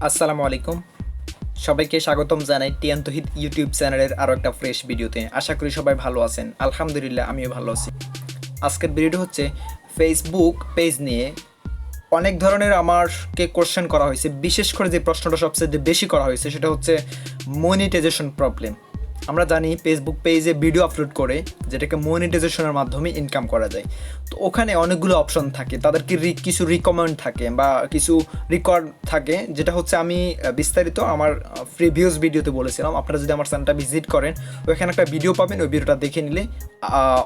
আসসালামু আলাইকুম। সবাইকে স্বাগতম জানাই তৌহিদ ইউটিউব চ্যানেলের আরও একটা ফ্রেশ ভিডিওতে। আশা করি সবাই ভালো আছেন। আলহামদুলিল্লাহ আমিও ভালো আছি। আজকের ভিডিওটা হচ্ছে ফেসবুক পেজ নিয়ে অনেক ধরনের আমাকে কোশ্চেন করা হয়েছে। বিশেষ করে যে প্রশ্নটা সবচেয়ে বেশি করা হয়েছে সেটা হচ্ছে মনিটাইজেশন প্রবলেম। আমরা জানি ফেসবুক পেজে ভিডিও আপলোড করে যেটাকে মনিটাইজেশনের মাধ্যমে ইনকাম করা যায়। তো ওখানে অনেকগুলো অপশন থাকে, তাদেরকে কিছু রিকমেন্ড থাকে বা কিছু রেকর্ড থাকে, যেটা হচ্ছে আমি বিস্তারিত আমার প্রিভিয়াস ভিডিওতে বলেছিলাম। আপনারা যদি আমার চ্যানেলটা ভিজিট করেন ওইখানে একটা ভিডিও পাবেন, ওই ভিডিওটা দেখে নিলে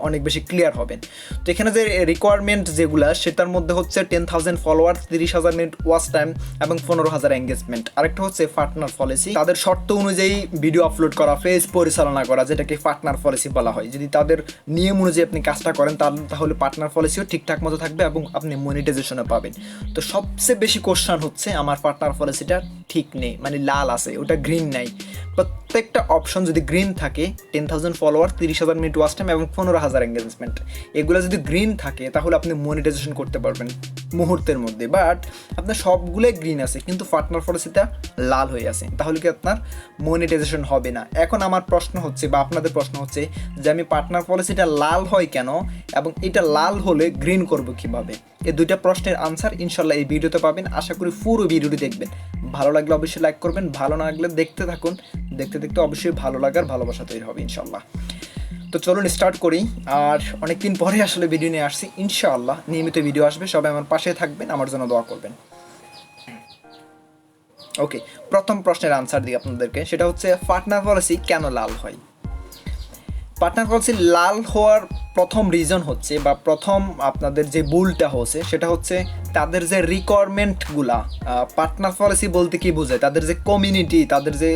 অনেক বেশি ক্লিয়ার হবেন। তো এখানে যে রিকোয়ারমেন্ট যেগুলো সেটার মধ্যে হচ্ছে 10,000 ফলোয়ার, 30,000 মিনিট ওয়াচ টাইম এবং 15,000 এঙ্গেজমেন্ট। আরেকটা হচ্ছে পার্টনার পলিসি, তাদের শর্ত অনুযায়ী ভিডিও আপলোড করা, পেজ পরিচালনা করা, যেটাকে পার্টনার পলিসি বলা হয়। যদি তাদের নিয়ম অনুযায়ী আপনি কাজটা করেন তাহলে পার্টনার পলিসিও ঠিকঠাক মতো থাকবে এবং আপনি মনিটাইজেশনও পাবেন। তো সবচেয়ে বেশি কোশ্চেন হচ্ছে আমার পার্টনার পলিসিটা ঠিক নেই, মানে লাল আছে, ওটা গ্রিন নাই। প্রত্যেকটা অপশন যদি গ্রিন থাকে, 10,000 ফলোয়ার, 30,000 মিনিট ওয়াচ টাইম এবং 15,000 এঙ্গেজমেন্ট, এগুলো যদি গ্রিন থাকে তাহলে আপনি মনিটাইজেশন করতে পারবেন মুহূর্তের মধ্যে। বাট আপনার সবগুলোই গ্রিন আছে কিন্তু পার্টনার পলিসিটা লাল হয়ে আছে, তাহলে কি আপনার মনিটাইজেশন হবে না। এখন আমার প্রশ্ন হচ্ছে বা আপনাদের প্রশ্ন হচ্ছে যে আমি পার্টনার পলিসিটা লাল হয় কেন এবং এটা লাল হলে গ্রিন করব কিভাবে? এই দুইটা প্রশ্নের আনসার ইনশাল্লাহ এই ভিডিওতে পাবেন। আশা করি পুরো ভিডিওটি দেখবেন। ভালো লাগলে অবশ্যই লাইক করবেন, ভালো না লাগলে দেখতে থাকুন। দেখতে দেখতে অবশ্যই ভালো লাগার ভালোবাসা তৈরি হবে ইনশাল্লাহ। তো চলুন স্টার্ট করি। আর অনেকদিন পরে আসলে ভিডিও নিয়ে আসছি, ইনশাআল্লাহ নিয়মিত ভিডিও আসবে। সবাই আমার পাশে থাকবেন, আমার জন্য দোয়া করবেন। ওকে, প্রথম প্রশ্নের আনসার দিই আপনাদেরকে, সেটা হচ্ছে পার্টনার পলিসি কেন লাল হয়। পার্টনার পলিসি লাল হওয়ার প্রথম রিজন হচ্ছে বা প্রথম আপনাদের যে ভুলটা হচ্ছে সেটা হচ্ছে তাদের যে রিকোয়ারমেন্টগুলা। পার্টনার পলিসি বলতে কি বোঝায়, তাদের যে কমিউনিটি, তাদের যে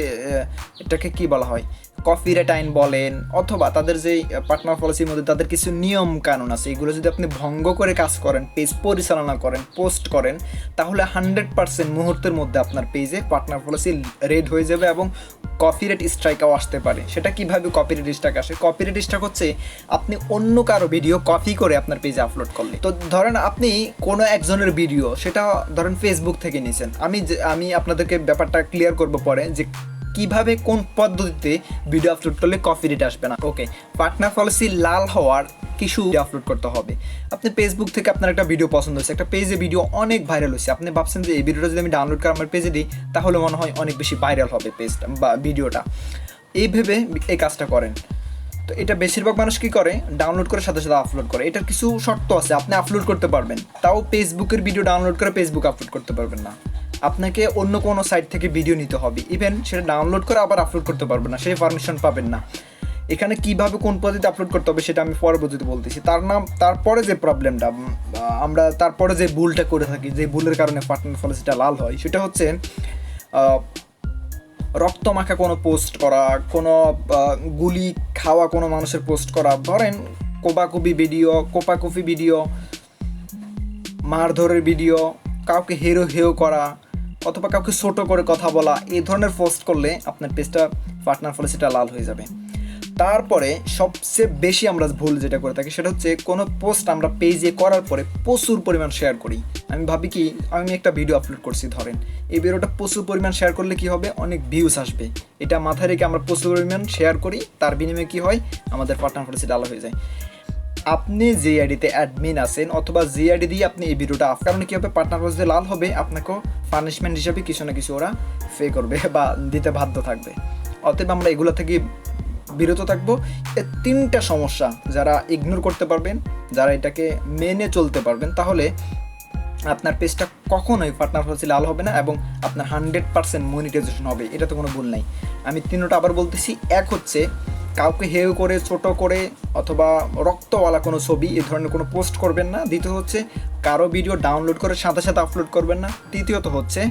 এটাকে কি বলা হয়, কপিরাইট আইন বলেন, অথবা তাদের যে পার্টনার পলিসির মধ্যে তাদের কিছু নিয়ম কানুন আছে, এগুলো যদি আপনি ভঙ্গ করে কাজ করেন, পেজ পরিচালনা করেন, পোস্ট করেন, তাহলে 100% মুহূর্তের মধ্যে আপনার পেজে পার্টনার পলিসি রেড হয়ে যাবে এবং কপিরাইট স্ট্রাইকও আসতে পারে। সেটা কিভাবে কপিরাইট স্ট্রাইক আসে? কপিরাইট স্ট্রাইক হচ্ছে আপনি অন্য কারো ভিডিও কপি করে আপনার পেজে আপলোড করলে। তো ধরেন আপনি কোনো একজনের ভিডিও, সেটা ধরেন ফেসবুক থেকে নিয়েছেন। আমি আপনাদেরকে ব্যাপারটা ক্লিয়ার করবো পরে যে কিভাবে কোন পদ্ধতিতে ভিডিও আপলোড করলে কপিরাইট আসবে না। ওকে, পার্টনার পলিসি লাল হওয়ার কিছু আপলোড করতে হবে। আপনি ফেসবুক থেকে আপনার একটা ভিডিও পছন্দ হয়েছে, একটা পেজে ভিডিও অনেক ভাইরাল হয়েছে, আপনি ভাবছেন যে এই ভিডিওটা যদি আমি ডাউনলোড করে আমার পেজে দিই তাহলে মনে হয় অনেক বেশি ভাইরাল হবে পেজটা বা ভিডিওটা। এই ভেবে এই কাজটা করেন। তো এটা বেশিরভাগ মানুষ কী করে, ডাউনলোড করে সাথে সাথে আপলোড করে। এটার কিছু শর্ত আছে, আপনি আপলোড করতে পারবেন, তাও ফেসবুকের ভিডিও ডাউনলোড করে ফেসবুক আপলোড করতে পারবেন না। আপনাকে অন্য কোনো সাইট থেকে ভিডিও নিতে হবে, ইভেন সেটা ডাউনলোড করে আবার আপলোড করতে পারবেন না, সেই পারমিশন পাবেন না। এখানে কিভাবে কোন পদ্ধতিতে আপলোড করতে হবে সেটা আমি পরবর্তীতে বলতেছি। তারপরে যে প্রবলেমটা আমরা, তারপরে যে ভুলটা করে থাকি, যে ভুলের কারণে পার্টনার পলিসিটা লাল হয়, সেটা হচ্ছে রক্তমাখা কোনো পোস্ট করা, কোনো গুলি খাওয়া কোনো মানুষের পোস্ট করা, ধরেন কোপাকুপি ভিডিও, মারধরের ভিডিও, কাউকে হেও করা, অথবা কাউকে ছোটো করে কথা বলা, এই ধরনের পোস্ট করলে আপনার পেজটা পার্টনার পলিসিটা লাল হয়ে যাবে। তারপরে সবচেয়ে বেশি আমরা ভুল যেটা করে থাকি সেটা হচ্ছে কোনো পোস্ট আমরা পেজে করার পরে প্রচুর পরিমাণ শেয়ার করি। আমি ভাবি কি, আমি একটা ভিডিও আপলোড করছি, ধরেন এই ভিডিওটা প্রচুর পরিমাণ শেয়ার করলে কি হবে, অনেক ভিউজ আসবে, এটা মাথায় রেখে আমরা প্রচুর পরিমাণ শেয়ার করি। তার বিনিময়ে কি হয়, আমাদের পার্টনার পলিসি লাল হয়ে যায়। আপনি যে আইডিতে অ্যাডমিন আছেন অথবা যে আইডি দিয়ে আপনি এই ভিডিওটা কারণে কী হবে, পার্টনার পলিসি লাল হবে, আপনাকেও পানিশমেন্ট হিসাবে কিছু না কিছু ওরা পে করবে বা দিতে বাধ্য থাকবে। অতএব আমরা এগুলো থেকে বিরত থাকবো। এই তিনটা সমস্যা যারা ইগনোর করতে পারবেন, যারা এটাকে মেনে চলতে পারবেন, তাহলে আপনার পেজটা কখনোই পার্টনার পলিসি লাল হবে না এবং আপনার 100% মনিটাইজেশন হবে, এটা তো কোনো ভুল নাই। আমি তিনটা আবার বলতেছি। এক হচ্ছে কাউকে হেয় করে, ছোটো করে, অথবা রক্তওয়ালা কোনো ছবি, এই ধরনের কোনো পোস্ট করবেন না। দ্বিতীয় হচ্ছে কারো ভিডিও ডাউনলোড করে সাথে সাথে আপলোড করবেন না। তৃতীয়ত হচ্ছে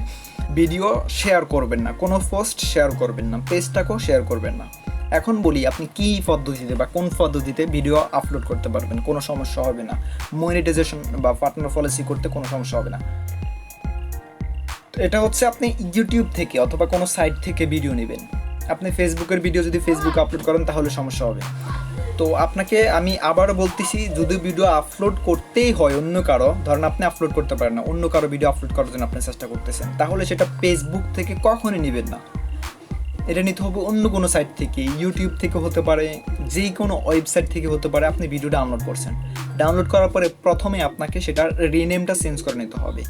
ভিডিও শেয়ার করবেন না, কোনো পোস্ট শেয়ার করবেন না, পেজটাকেও শেয়ার করবেন না। এখন বলি আপনি কী পদ্ধতিতে বা কোন পদ্ধতিতে ভিডিও আপলোড করতে পারবেন, কোনো সমস্যা হবে না, মনিটাইজেশন বা পার্টনার পলিসি করতে কোনো সমস্যা হবে না। তো এটা হচ্ছে আপনি ইউটিউব থেকে অথবা কোনো সাইট থেকে ভিডিও নেবেন। আপনি ফেসবুকের ভিডিও যদি ফেসবুকে আপলোড করেন তাহলে সমস্যা হবে। তো আপনাকে আমি আবারও বলতেছি, যদি ভিডিও আপলোড করতেই হয় অন্য কারো, ধরেন আপনি আপলোড করতে পারেন না, অন্য কারো ভিডিও আপলোড করার জন্য আপনি চেষ্টা করতেছেন, তাহলে সেটা ফেসবুক থেকে কখনই নেবেন না। এটা নিতে হবে অন্য কোনো সাইট থেকে, ইউটিউব থেকে হতে পারে, যে কোনো ওয়েবসাইট থেকে হতে পারে। আপনি ভিডিও ডাউনলোড করছেন, ডাউনলোড করার পরে প্রথমে আপনাকে সেটার রিনেমটা চেঞ্জ করে নিতে হবে,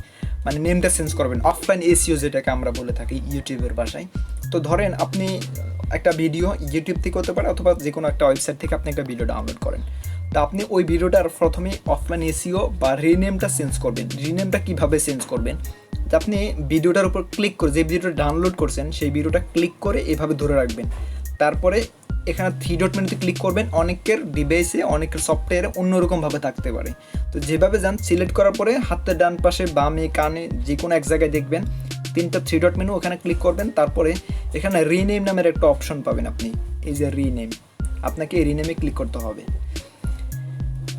মানে নেমটা চেঞ্জ করবেন, অফলাইন এসইও যেটাকে আমরা বলে থাকি ইউটিউবের ভাষায়। তো ধরেন আপনি একটা ভিডিও ইউটিউব থেকে হতে পারে অথবা যে কোনো একটা ওয়েবসাইট থেকে আপনি একটা ভিডিও ডাউনলোড করেন, তো আপনি ওই ভিডিওটার প্রথমে অফলাইন এসইও বা রিনেমটা চেঞ্জ করবেন। রিনেমটা কীভাবে চেঞ্জ করবেন, আপনি ভিডিওটার উপর ক্লিক করে, যে ভিডিওটা ডাউনলোড করছেন সেই ভিডিওটা ক্লিক করে এভাবে ধরে রাখবেন, তারপরে এখানে 3 ডট মেনুতে ক্লিক করবেন। অনেকের ডিভাইসে, অনেকের সফটওয়্যারে অন্যরকমভাবে থাকতে পারে, তো যেভাবে যান সিলেক্ট করার পরে হাতের ডান পাশে, বামে, কানে, যে কোনো এক জায়গায় দেখবেন 3টা 3 ডট মেনু, ওখানে ক্লিক করবেন। তারপরে এখানে রিনেম নামের একটা অপশন পাবেন আপনি, এই যে রিনেম, আপনাকে এই রিনেমে ক্লিক করতে হবে।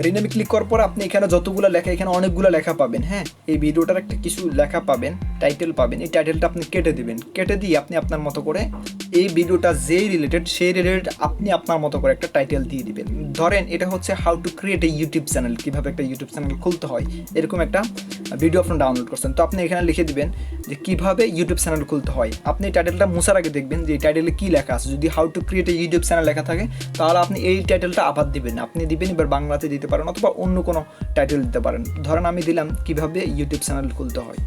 রিনেমে ক্লিক করার পর আপনি এখানে যতগুলো লেখা, এখানে অনেকগুলো লেখা পাবেন। হ্যাঁ, এই ভিডিওটার একটা কিছু লেখা পাবেন, টাইটেল পাবেন। এই টাইটেলটা আপনি কেটে দিবেন, কেটে দিয়ে আপনি আপনার মতো করে এই ভিডিওটা যেই রিলেটেড সেই রিলেটেড আপনি আপনার মতো করে একটা টাইটেল দিয়ে দিবেন। ধরেন এটা হচ্ছে how to create a YouTube channel, কীভাবে একটা ইউটিউব চ্যানেল খুলতে হয়, এরকম একটা ভিডিও আপনি ডাউনলোড করছেন। তো আপনি এখানে লিখে দিবেন যে কীভাবে ইউটিউব চ্যানেল খুলতে হয়। আপনি এই টাইটেলটা মুছার আগে দেখবেন যে এই টাইটেলে কী লেখা আছে। যদি how to create a YouTube channel লেখা থাকে, তাহলে আপনি এই টাইটেলটা আবার দিবেন, আপনি দিবেন এবার বাংলাতে দিতে পারেন অথবা অন্য কোনো টাইটেল দিতে পারেন। ধরেন আমি দিলাম কীভাবে ইউটিউব চ্যানেল খুলতে হয়।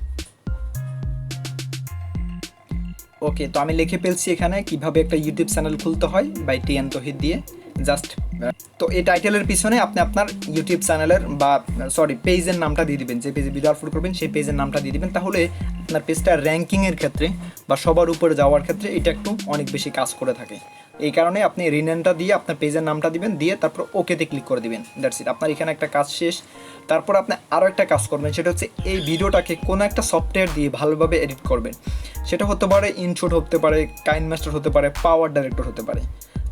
ওকে, তো আমি লিখে ফেলছি এখানে কীভাবে একটা ইউটিউব চ্যানেল খুলতে হয় বাই তৌহিদ দিয়ে জাস্ট। তো এই টাইটেলের পিছনে আপনি আপনার ইউটিউব চ্যানেলের বা পেজের নামটা দিয়ে দিবেন, যে পেজে ভিডিও আপলোড করবেন সেই পেজের নামটা দিয়ে দিবেন। তাহলে আপনার পেজটা র্যাঙ্কিংয়ের ক্ষেত্রে বা সবার উপরে যাওয়ার ক্ষেত্রে এটা একটু অনেক বেশি কাজ করে থাকে। এই কারণে আপনি রিনেমটা দিয়ে আপনার পেজের নামটা দিবেন, দিয়ে তারপর ওকেতে ক্লিক করে দিবেন। দ্যাটস ইট, আপনার এখানে একটা কাজ শেষ। তারপর আপনি আরও একটা কাজ করবেন, সেটা হচ্ছে এই ভিডিওটাকে কোনো একটা সফটওয়্যার দিয়ে ভালোভাবে এডিট করবেন। সেটা হতে পারে ইনশট, হতে পারে কাইনমাস্টার, হতে পারে পাওয়ার ডাইরেক্টর হতে পারে।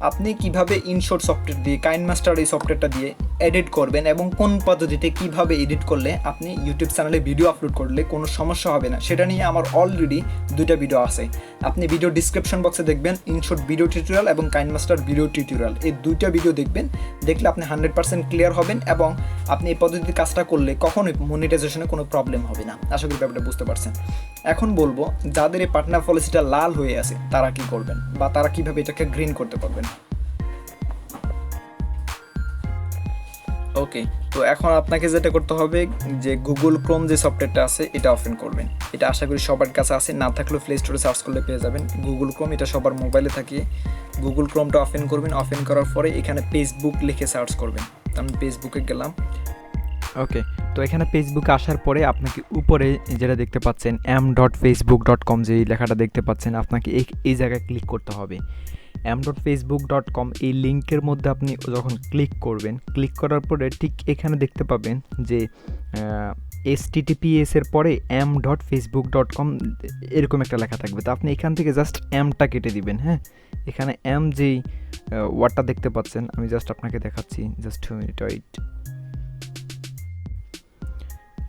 আপনি কিভাবে ইনশট সফটওয়্যার দিয়ে, কাইনমাস্টার এই সফটওয়্যারটা দিয়ে এডিট করবেন এবং কোন পদ্ধতিতে কিভাবে এডিট করলে আপনি ইউটিউব চ্যানেলে ভিডিও আপলোড করলে কোনো সমস্যা হবে না, সেটা নিয়ে আমার অলরেডি 2টা ভিডিও আছে। আপনি ভিডিও ডিসক্রিপশন বক্সে দেখবেন ইনশট ভিডিও টিউটোরিয়াল এবং কাইনমাস্টার ভিডিও টিউটোরিয়াল, এই 2টা ভিডিও দেখবেন। দেখলে আপনি 100% ক্লিয়ার হবেন এবং আপনি এই পদ্ধতিতে কাজটা করলে কখনোই মনিটাইজেশনে কোনো প্রবলেম হবে না। আশা করি ব্যাপারটা বুঝতে পারছেন। এখন বলবো যাদের এই পার্টনার পলিসিটা লাল হয়ে আছে তারা কি করবেন বা তারা কিভাবে এটাকে গ্রিন করতে পারবেন। ওকে, তো এখন আপনাকে যেটা করতে হবে যে গুগল ক্রোম যে সফটওয়্যারটা আছে এটা ওপেন করবেন। এটা আশা করি সবার কাছে আছে, না থাকলেও প্লে স্টোরে সার্চ করলে পেয়ে যাবেন গুগল ক্রোম, এটা সবার মোবাইলে থাকে। গুগল ক্রোমটা ওপেন করবেন, ওপেন করার পরে এখানে ফেসবুক লিখে সার্চ করবেন। আমি ফেসবুকে গেলাম। ওকে, তো এখানে ফেসবুকে আসার পরে আপনাকে উপরে যেটা দেখতে পাচ্ছেন m.facebook.com, যে লেখাটা দেখতে পাচ্ছেন, আপনাকে এই জায়গায় ক্লিক করতে হবে। m.facebook.com এই লিঙ্কের মধ্যে আপনি যখন ক্লিক করবেন, ক্লিক করার পরে ঠিক এখানে দেখতে পাবেন যে https এর পরে m.facebook.com এরকম একটা লেখা থাকবে। তো আপনি এখান থেকে জাস্ট এমটা কেটে দিবেন। হ্যাঁ, এখানে এম যেই ওয়ার্ডটা দেখতে পাচ্ছেন, আমি জাস্ট আপনাকে দেখাচ্ছি, জাস্ট 2 মিনিট ওয়েট।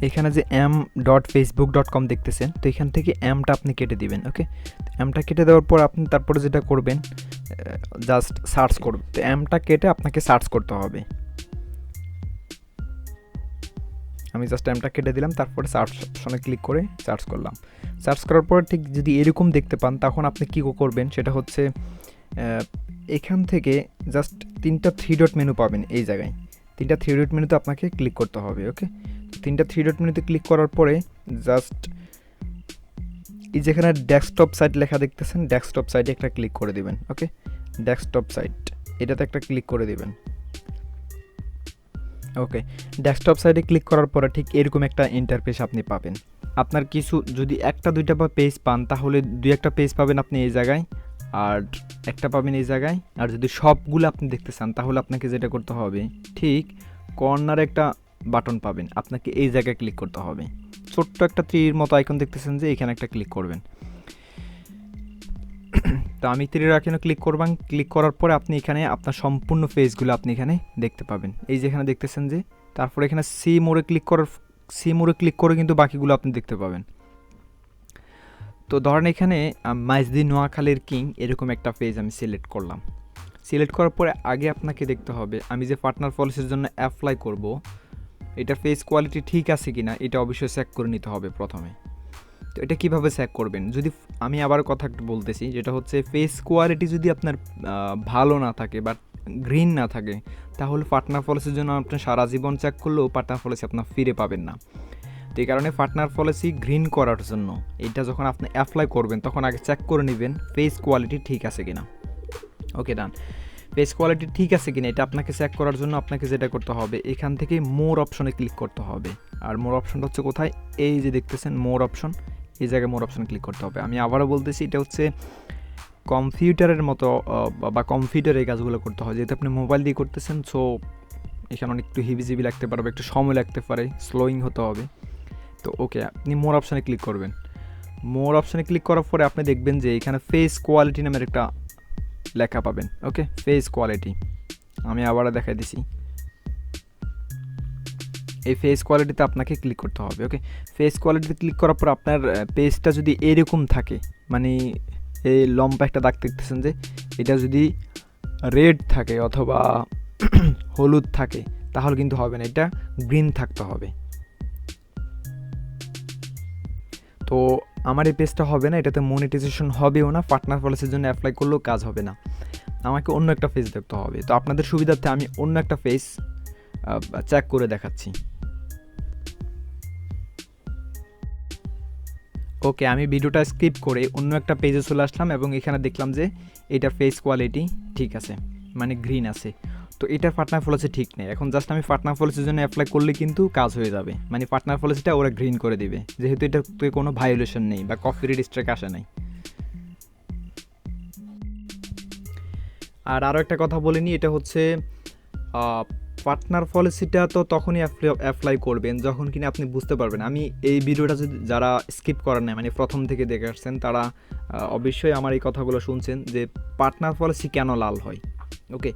এখানে যে m.facebook.com দেখতেছেন, তো এখান থেকে এমটা আপনি কেটে দিবেন। ওকে, এমটা কেটে দেওয়ার পর আপনি তারপরে যেটা করবেন জাস্ট সার্চ করবেন। তো এমটা কেটে আপনাকে সার্চ করতে হবে। আমি জাস্ট এমটা কেটে দিলাম, তারপরে সার্চ অপশনে ক্লিক করে সার্চ করলাম। সার্চ করার পর ঠিক যদি এরকম দেখতে পান, তখন আপনি কী করবেন, সেটা হচ্ছে এখান থেকে জাস্ট 3টা 3 ডট মেনু পাবেন। এই জায়গায় 3টা 3 ডট মেনুতে আপনাকে ক্লিক করতে হবে। ওকে, 3টা 3 ডট মেনুতে ক্লিক করার পরে জাস্ট এই যেখানে ডেস্কটপ সাইট লেখা দেখতেছেন, ডেস্কটপ সাইটে একটা ক্লিক করে দিবেন। ওকে, ডেস্কটপ সাইট এটাতে একটা ক্লিক করে দিবেন। ওকে, ডেস্কটপ সাইটে ক্লিক করার পরে ঠিক এরকম একটা ইন্টারফেস আপনি পাবেন। আপনার কিছু যদি 1টা 2টা বা পেজ পান, তাহলে 2-1টা পেজ পাবেন আপনি এই জায়গায়, আর একটা পাবেন এই জায়গায়। আর যদি সবগুলো আপনি দেখতে চান, তাহলে আপনাকে যেটা করতে হবে, ঠিক কর্নারে একটা বাটন পাবেন, আপনাকে এই জায়গায় ক্লিক করতে হবে। ছোট্ট একটা তীর মতো আইকন দেখতেছেন, যে এখানে একটা ক্লিক করবেন। তো আমি তীরের আইকনে ক্লিক করবেন। ক্লিক করার পরে আপনি এখানে আপনার সম্পূর্ণ পেজগুলো আপনি এখানে দেখতে পাবেন। এই যেখানে দেখতেছেন যে, তারপরে এখানে সি মোড়ে ক্লিক করে কিন্তু বাকিগুলো আপনি দেখতে পাবেন। তো ধরেন এখানে মাইজদি নোয়াখালীর কিং এরকম একটা পেজ আমি সিলেক্ট করলাম। সিলেক্ট করার পরে আগে আপনাকে দেখতে হবে আমি যে পার্টনার পলিসির জন্য অ্যাপ্লাই করব এটা ফেস কোয়ালিটি ঠিক আছে কি না এটা অবশ্যই চেক করে নিতে হবে প্রথমে। তো এটা কীভাবে চেক করবেন, যদি আমি আবার কথা একটু বলতেছি, যেটা হচ্ছে ফেস কোয়ালিটি যদি আপনার ভালো না থাকে বা গ্রিন না থাকে তাহলে পার্টনার পলিসির জন্য আপনি সারা জীবন চেক করলেও পার্টনার পলিসি আপনার ফিরে পাবেন না। তো এই কারণে পার্টনার পলিসি গ্রিন করার জন্য এটা যখন আপনি অ্যাপ্লাই করবেন তখন আগে চেক করে নেবেন ফেস কোয়ালিটি ঠিক আছে কিনা। ওকে ডান। ফেস কোয়ালিটি ঠিক আছে কিনা এটা আপনাকে চেক করার জন্য আপনাকে যেটা করতে হবে এখান থেকে মোর অপশনে ক্লিক করতে হবে। আর মোর অপশনটা হচ্ছে কোথায়, এই যে দেখতেছেন মোর অপশন, এই জায়গায় মোর অপশনে ক্লিক করতে হবে। আমি আবারও বলতেছি এটা হচ্ছে কম্পিউটারের মতো বা কম্পিউটারে এই কাজগুলো করতে হয়, যেহেতু আপনি মোবাইল দিয়ে করতেছেন। সো এখানে অনেক একটু হিবিজিবি লাগতে পারে, একটু সময় লাগতে পারে, স্লোয়িং হতে হবে। তো ওকে, আপনি মোর অপশানে ক্লিক করবেন। মোর অপশানে ক্লিক করার পরে আপনি দেখবেন যে এখানে ফেস কোয়ালিটি নামের একটা লেখা পাবেন। ওকে, ফেস কোয়ালিটি আমি আবার দেখাই দিছি। এই ফেস কোয়ালিটিতে আপনাকে ক্লিক করতে হবে। ওকে, ফেস কোয়ালিটিতে ক্লিক করার পর আপনার পেজটা যদি এরকম থাকে, মানে এই লম্বা একটা দাগ দেখতেছেন যে এটা যদি রেড থাকে অথবা হলুদ থাকে তাহলে কিন্তু হবে না, এটা গ্রিন থাকতে হবে। তো আমার এই পেজটা হবে না, এটাতে মনিটাইজেশন হবেও না, পার্টনার পলিসির জন্য অ্যাপ্লাই করলেও কাজ হবে না, আমাকে অন্য একটা পেজ দেখতে হবে। তো আপনাদের সুবিধার্থে আমি অন্য একটা পেজ চেক করে দেখাচ্ছি। ওকে, আমি ভিডিওটা স্কিপ করে অন্য একটা পেজে চলে আসলাম এবং এখানে দেখলাম যে এটার ফেস কোয়ালিটি ঠিক আছে, মানে গ্রিন আছে। তো এটার পার্টনার পলিসি ঠিক নেই। এখন জাস্ট আমি পার্টনার পলিসির জন্য অ্যাপ্লাই করলে কিন্তু কাজ হয়ে যাবে, মানে পার্টনার পলিসিটা ওরা গ্রিন করে দিবে, যেহেতু এটাতে কোনো ভায়োলেশন নেই বা কপিরাইট স্ট্রাইক আসে নাই। আর আরও একটা কথা বলে নিই, এটা হচ্ছে পার্টনার পলিসিটা তো তখনই অ্যাপ্লাই করবেন যখন কিনা আপনি বুঝতে পারবেন। আমি এই ভিডিওটা যদি যারা স্কিপ করার নাই, মানে প্রথম থেকে দেখে আসছেন, তারা অবশ্যই আমার এই কথাগুলো শুনছেন যে পার্টনার পলিসি কেন লাল হয়। ওকে,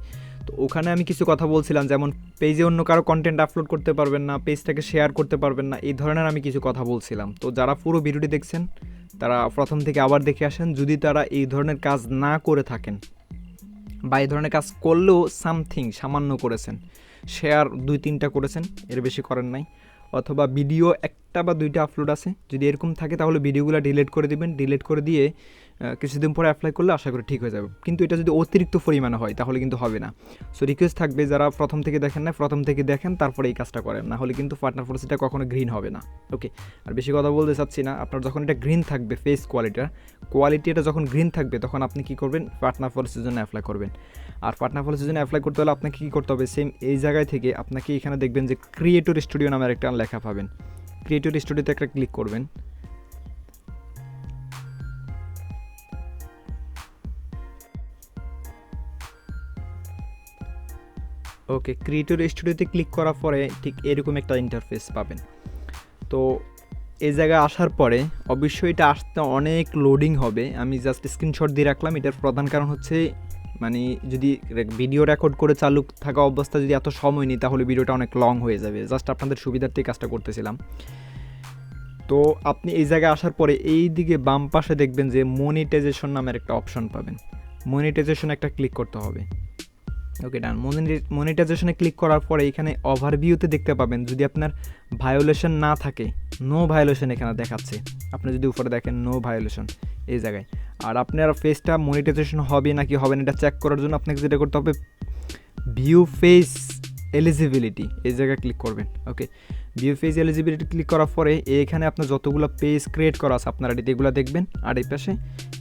তো ওখানে আমি কিছু কথা বলছিলাম, যেমন পেজে অন্য কারো কন্টেন্ট আপলোড করতে পারবেন না, পেজটাকে শেয়ার করতে পারবেন না, এই ধরনের আমি কিছু কথা বলছিলাম। তো যারা পুরো ভিডিওটি দেখছেন তারা প্রথম থেকে আবার দেখে আসেন, যদি তারা এই ধরনের কাজ না করে থাকেন বা এই ধরনের কাজ করলেও সামান্য করেছেন, শেয়ার 2-3টা করেছেন, এর বেশি করেন নাই, অথবা ভিডিও 1টা বা 2টা আপলোড আছে, যদি এরকম থাকে তাহলে ভিডিওগুলো ডিলিট করে দিবেন। ডিলিট করে দিয়ে কিছুদিন পরে অ্যাপ্লাই করলে আশা করি ঠিক হয়ে যাবে। কিন্তু এটা যদি অতিরিক্ত পরিমাণে হয় তাহলে কিন্তু হবে না। সো রিকোয়েস্ট থাকবে, যারা প্রথম থেকে দেখেন না, প্রথম থেকে দেখেন তারপরে এই কাজটা করেন, না হলে কিন্তু পার্টনার পলিসিটা কখনো গ্রিন হবে না। ওকে, আর বেশি কথা বলতে চাচ্ছি না। আপনার যখন এটা গ্রিন থাকবে, ফেস কোয়ালিটিটা যখন গ্রিন থাকবে তখন আপনি কী করবেন, পার্টনার পলিসির জন্য অ্যাপ্লাই করবেন। আর পার্টনার পলিসির জন্য অ্যাপ্লাই করতে হলে আপনাকে কী করতে হবে, সেম এই জায়গায় থেকে আপনাকে এখানে দেখবেন যে ক্রিয়েটর স্টুডিও নামের একটা লেখা পাবেন। ক্রিয়েটর স্টুডিওতে একটা ক্লিক করবেন। ওকে, ক্রিয়েটর স্টুডিওতে ক্লিক করার পরে ঠিক এরকম একটা ইন্টারফেস পাবেন। তো এই জায়গায় আসার পরে অবশ্যই এটা আসতে অনেক লোডিং হবে। আমি জাস্ট স্ক্রিনশট দিয়ে রাখলাম, এটার প্রধান কারণ হচ্ছে মানে যদি ভিডিও রেকর্ড করে চালু থাকা অবস্থা যদি এত সময় নিই তাহলে ভিডিওটা অনেক লং হয়ে যাবে। জাস্ট আপনাদের সুবিধার্থেই কাজটা করতেছিলাম। তো আপনি এই জায়গায় আসার পরে এই দিকে বাম পাশে দেখবেন যে মনিটাইজেশন নামের একটা অপশন পাবেন। মনিটাইজেশন একটা ক্লিক করতে হবে। ওকে ডান। মনিটাইজেশনে ক্লিক করার পরে এখানে ওভারভিউতে দেখতে পাবেন যদি আপনার ভায়োলেশন না থাকে, নো ভায়োলেশন এখানে দেখাচ্ছে। আপনি যদি উপরে দেখেন নো ভায়োলেশন এই জায়গায়। আর আপনার ফেসটা মনিটাইজেশন হবে নাকি হবে না এটা চেক করার জন্য আপনাকে যেটা করতে হবে, ভিউ ফেস এলিজিবিলিটি এই জায়গায় ক্লিক করবেন। ওকে, ভিউ ফেস এলিজিবিলিটি ক্লিক করার পরে এখানে আপনার যতগুলো পেজ ক্রিয়েট করা আছে আপনারা এগুলো দেখবেন, আর এই পাশে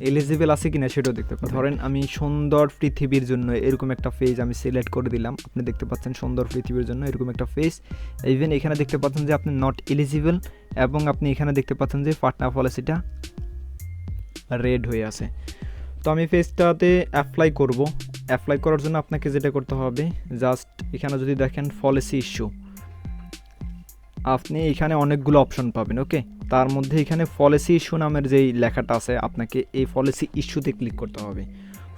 এলিজিবল আছে কিনা সেটাও দেখতে পাবেন। ধরেন আমি সুন্দর পৃথিবীর জন্য এরকম একটা পেজ আমি সিলেক্ট করে দিলাম, আপনি দেখতে পাচ্ছেন সুন্দর পৃথিবীর জন্য এরকম একটা পেজ। ইভেন এখানে দেখতে পাচ্ছেন যে আপনি নট এলিজিবল, এবং আপনি এখানে দেখতে পাচ্ছেন যে পার্টনার পলিসিটা রেড হয়ে আছে। তো আমি পেজটাতে অ্যাপ্লাই করব। অ্যাপ্লাই করার জন্য আপনাকে যেটা করতে হবে, জাস্ট এখানে যদি দেখেন পলিসি ইস্যু, আপনি এখানে অনেকগুলো অপশন পাবেন। ওকে, তার মধ্যে এখানে পলিসি ইস্যু নামের যেই লেখাটা আছে আপনাকে এই পলিসি ইস্যুতে ক্লিক করতে হবে।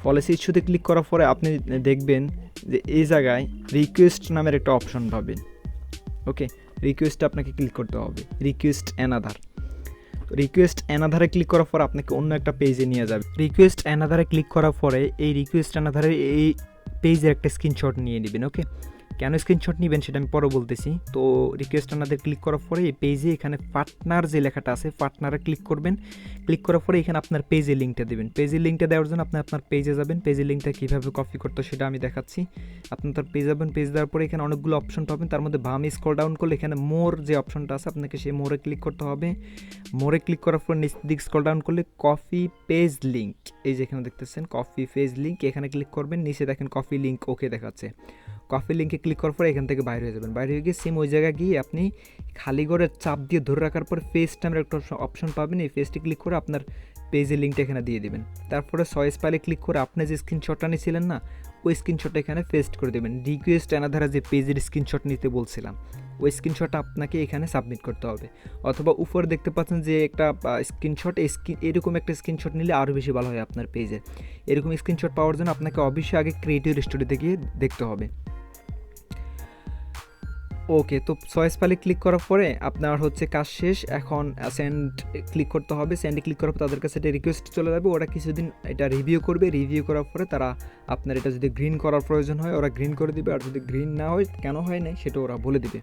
পলিসি ইস্যুতে ক্লিক করার পরে আপনি দেখবেন যে এই জায়গায় রিকোয়েস্ট নামের একটা অপশন পাবেন। ওকে, রিকোয়েস্টে আপনাকে ক্লিক করতে হবে, রিকোয়েস্ট অ্যানাদার। রিকোয়েস্ট অ্যানাদারে ক্লিক করার পর আপনাকে অন্য একটা পেজে নিয়ে যাবে। রিকোয়েস্ট অ্যানাদারে ক্লিক করার পরে এই রিকোয়েস্ট অ্যানাদারে এই পেজের একটা স্ক্রিনশট নিয়ে নেবেন। ওকে, কেন স্ক্রিনশট নেবেন সেটা আমি পরে বলতেছি। তো রিকোয়েস্ট আমাদের ক্লিক করার পরে এই পেজে এখানে পার্টনার যে লেখাটা আছে পার্টনারে ক্লিক করবেন। ক্লিক করার পরে এখানে আপনার পেজের লিঙ্কটা দেবেন। পেজের লিঙ্কটা দেওয়ার জন্য আপনি আপনার পেজে যাবেন। পেজের লিঙ্কটা কীভাবে কপি করতে সেটা আমি দেখাচ্ছি। আপনি তার পেজ যাবেন, পেজ দেওয়ার পরে এখানে অনেকগুলো অপশন পাবেন। তার মধ্যে বামে স্ক্রল ডাউন করলে এখানে মোর যে অপশনটা আছে আপনাকে সেই মোরে ক্লিক করতে হবে। মোরে ক্লিক করার পর নিচ দিক স্ক্রল ডাউন করলে কপি পেজ লিঙ্ক, এই যে এখানে দেখতেছেন কপি পেজ লিঙ্ক, এখানে ক্লিক করবেন। নিচে দেখেন কপি লিঙ্ক ওকে দেখাচ্ছে। কপি লিঙ্কে ক্লিক করার পরে এখান থেকে বাইরে হয়ে যাবেন। বাইরে হয়ে গিয়ে সেম ওই জায়গায় গিয়ে আপনি খালি করে চাপ দিয়ে ধরে রাখার পর পেজ নামের একটা অপশন পাবেন। এই পেজটি ক্লিক করে আপনার পেজের লিঙ্কটা এখানে দিয়ে দেবেন। তারপরে চয়েস ফাইলে ক্লিক করে আপনি যে স্ক্রিনশটটা নিয়েছিলেন না, ওই স্ক্রিনশটটা এখানে পেস্ট করে দেবেন। রিকোয়েস্ট অ্যানাদারা যে পেজের স্ক্রিনশট নিতে বলছিলাম, ওই স্ক্রিনশটটা আপনাকে এখানে সাবমিট করতে হবে। অথবা উপরে দেখতে পাচ্ছেন যে একটা স্ক্রিনশট, এরকম একটা স্ক্রিনশট নিলে আরও বেশি ভালো হয় আপনার পেজে। এরকম স্ক্রিনশট পাওয়ার জন্য আপনাকে অবশ্যই আগে ক্রিয়েটিভ স্টুডিওতে গিয়ে দেখতে হবে। ওকে, তো চয়েস ফাইলে ক্লিক করার পরে আপনার হচ্ছে কাজ শেষ। এখন সেন্ড ক্লিক করতে হবে। সেন্ডে ক্লিক করার পর তাদের কাছে একটা রিকোয়েস্ট চলে যাবে। ওরা কিছুদিন এটা রিভিউ করবে। রিভিউ করার পরে তারা আপনার এটা যদি গ্রিন করার প্রয়োজন হয় ওরা গ্রিন করে দিবে, আর যদি গ্রিন না হয় কেন হয় নাই সেটা ওরা বলে দিবে।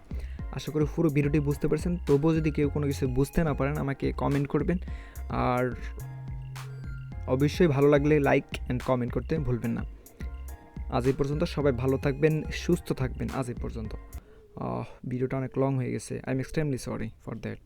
আশা করি পুরো ভিডিওটি বুঝতে পারছেন। তবুও যদি কেউ কোনো কিছু বুঝতে না পারেন আমাকে কমেন্ট করবেন, আর অবশ্যই ভালো লাগলে লাইক অ্যান্ড কমেন্ট করতে ভুলবেন না। আজ এই পর্যন্ত, সবাই ভালো থাকবেন, সুস্থ থাকবেন। আজ এই পর্যন্ত। ভিডিওটা অনেক লং হয়ে গেছে, I am extremely sorry for that.